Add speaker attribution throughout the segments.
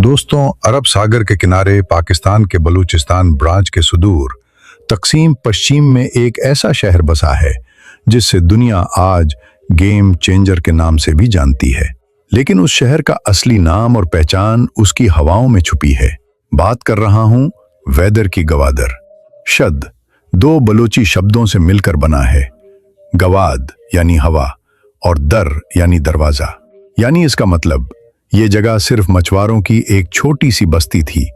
Speaker 1: दोस्तों, अरब सागर के किनारे पाकिस्तान के बलूचिस्तान ब्रांच के सुदूर तकसीम पश्चिम में एक ऐसा शहर बसा है जिससे दुनिया आज गेम चेंजर के नाम से भी जानती है। लेकिन उस शहर का असली नाम और पहचान उसकी हवाओं में छुपी है। बात कर रहा हूं वेदर की गवादर। शद दो बलूची शब्दों से मिलकर बना है, गवाद यानी हवा और दर यानी दरवाजा। यानी इसका मतलब ये जगह सिर्फ मछुआरों की एक छोटी सी बस्ती थी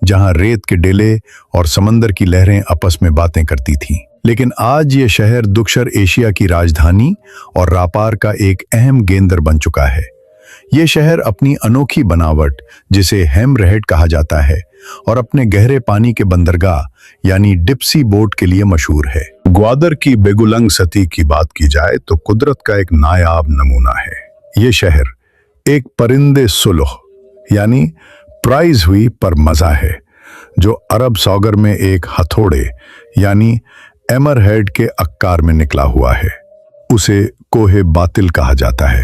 Speaker 1: जहां रेत के डेले और समंदर की लहरें आपस में बातें करती थीं। लेकिन आज ये शहर दुक्षर एशिया की राजधानी और व्यापार का एक अहम केंद्र बन चुका है। ये शहर अपनी अनोखी बनावट, जिसे हेमरहेट कहा जाता है, और अपने गहरे पानी के बंदरगाह यानी डिप्सी बोट के लिए मशहूर है। ग्वादर की बेगुलंग सती की बात की जाए तो कुदरत का एक नायाब नमूना है। ये शहर एक परिंदे सुलह यानी प्राइज हुई पर मजा है, जो अरब सागर में एक हथौड़े यानी एमरहेड के आकार में निकला हुआ है। उसे कोहे बातिल कहा जाता है।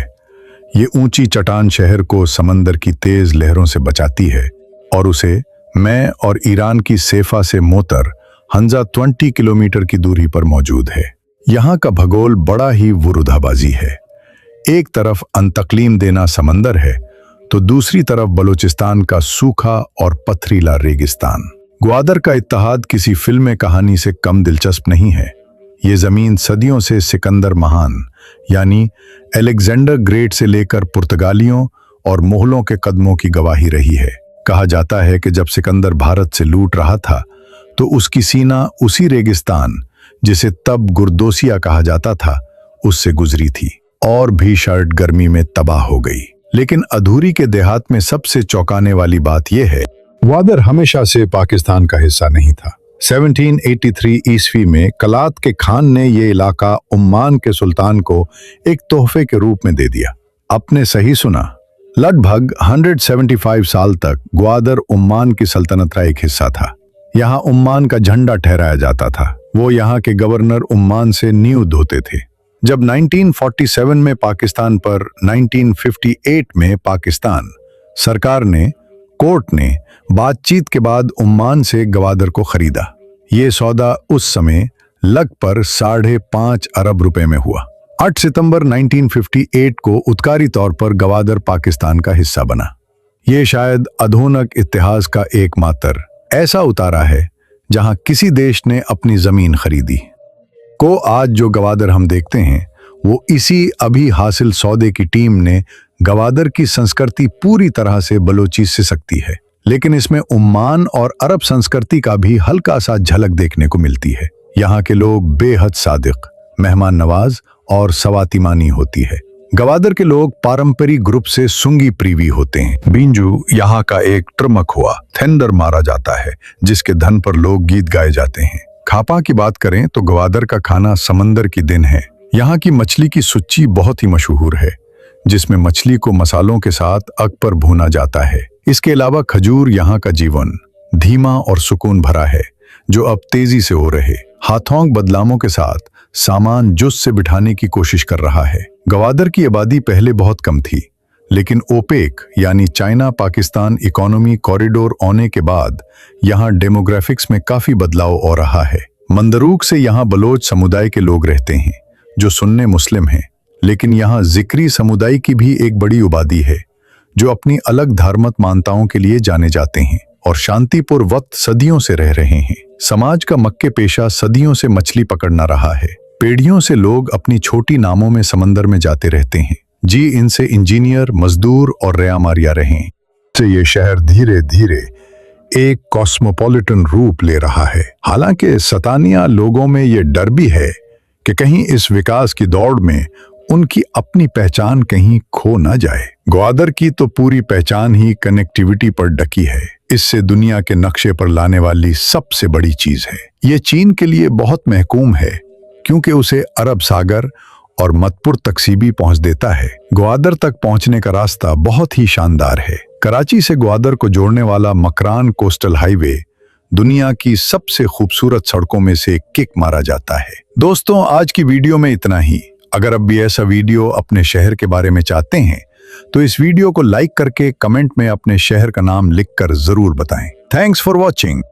Speaker 1: ये ऊंची चट्टान शहर को समंदर की तेज लहरों से बचाती है और उसे मैं और ईरान की सेफा से मोतर हंजा 20 किलोमीटर की दूरी पर मौजूद है। यहाँ का भूगोल बड़ा ही विरोधाभासी है। एक तरफ अनतकलीम देना समंदर है तो दूसरी तरफ बलूचिस्तान का सूखा और पथरीला रेगिस्तान। ग्वादर का इत्तेहाद किसी फिल्म कहानी से कम दिलचस्प नहीं है। ये जमीन सदियों से सिकंदर महान यानी अलेक्जेंडर ग्रेट से लेकर पुर्तगालियों और मुगलों के कदमों की गवाही रही है। कहा जाता है कि जब सिकंदर भारत से लूट रहा था तो उसकी सीना उसी रेगिस्तान, जिसे तब गुरदोसिया कहा जाता था, उससे गुजरी थी और भी शर्ट गर्मी में तबाह हो गई। लेकिन अधूरी के देहात में सबसे चौंकाने वाली बात यह है, ग्वादर हमेशा से पाकिस्तान का हिस्सा नहीं था। 1783 ईस्वी में कलात के खान ने यह इलाका उम्मान के सुल्तान को एक तोहफे के रूप में दे दिया। आपने सही सुना, लगभग 175 साल तक ग्वादर उम्मान की सल्तनत का एक हिस्सा था। यहाँ उम्मान का झंडा ठहराया जाता था। वो यहाँ के गवर्नर उम्मान से नियुक्त होते थे। जब 1947 में पाकिस्तान पर 1958 में पाकिस्तान सरकार ने कोर्ट ने बातचीत के बाद उम्मान से ग्वादर को खरीदा। ये सौदा उस समय लगभग 5.5 अरब रुपए में हुआ। 8 सितंबर 1958 को उत्कारी तौर पर ग्वादर पाकिस्तान का हिस्सा बना। ये शायद आधुनिक इतिहास का एकमात्र ऐसा उतारा है जहां किसी देश ने अपनी जमीन खरीदी को। आज जो ग्वादर हम देखते हैं वो इसी अभी हासिल सौदे की टीम ने। ग्वादर की संस्कृति पूरी तरह से बलोची से सकती है, लेकिन इसमें उम्मान और अरब संस्कृति का भी हल्का सा झलक देखने को मिलती है। यहाँ के लोग बेहद सादिक, मेहमान नवाज और सवातिमानी होती है। ग्वादर के लोग पारंपरिक ग्रुप से सुंगी प्रीवी होते हैं। बिंजू यहाँ का एक ट्रमक हुआ थेंडर मारा जाता है, जिसके धन पर लोग गीत गाए जाते हैं। खापा की बात करें तो ग्वादर का खाना समंदर की दिन है। यहाँ की मछली की सुच्ची बहुत ही मशहूर है, जिसमें मछली को मसालों के साथ आग पर भूना जाता है। इसके अलावा खजूर यहाँ का जीवन धीमा और सुकून भरा है, जो अब तेजी से हो रहे हाथों बदलामों के साथ सामान जुस से बिठाने की कोशिश कर रहा है। ग्वादर की आबादी पहले बहुत कम थी, लेकिन ओपेक यानी चाइना पाकिस्तान इकोनॉमी कॉरिडोर आने के बाद यहाँ डेमोग्राफिक्स में काफी बदलाव हो रहा है। मंदरूक से यहाँ बलोच समुदाय के लोग रहते हैं, जो सुन्नी मुस्लिम हैं, लेकिन यहाँ जिक्री समुदाय की भी एक बड़ी आबादी है, जो अपनी अलग धार्मिक मान्यताओं के लिए जाने जाते हैं और शांतिपूर्ण वक्त सदियों से रह रहे हैं। समाज का मक्के पेशा सदियों से मछली पकड़ना रहा है। पीढ़ियों से लोग अपनी छोटी नावों में समंदर में जाते रहते हैं। जी इनसे इंजीनियर, मजदूर और रेयामारिया रहे। तो ये शहर धीरे धीरे एक कॉस्मोपॉलिटन रूप ले रहा है। हालांकि सतानिया लोगों में ये डर भी है कि कहीं इस विकास की दौड़ में उनकी अपनी पहचान कहीं खो न जाए। ग्वादर की तो पूरी पहचान ही कनेक्टिविटी पर डकी है। इससे दुनिया के नक्शे पर लाने वाली सबसे बड़ी चीज है। ये चीन के लिए बहुत महकूम है, क्योंकि उसे अरब सागर और मतपुर तकसीबी पहुंच देता है। ग्वादर तक पहुंचने का रास्ता बहुत ही शानदार है। कराची से ग्वादर को जोड़ने वाला मकरान कोस्टल हाईवे दुनिया की सबसे खूबसूरत सड़कों में से किक मारा जाता है। दोस्तों, आज की वीडियो में इतना ही। अगर अब भी ऐसा वीडियो अपने शहर के बारे में चाहते हैं तो इस वीडियो को लाइक करके कमेंट में अपने शहर का नाम लिखकर जरूर बताएं। Thanks for watching.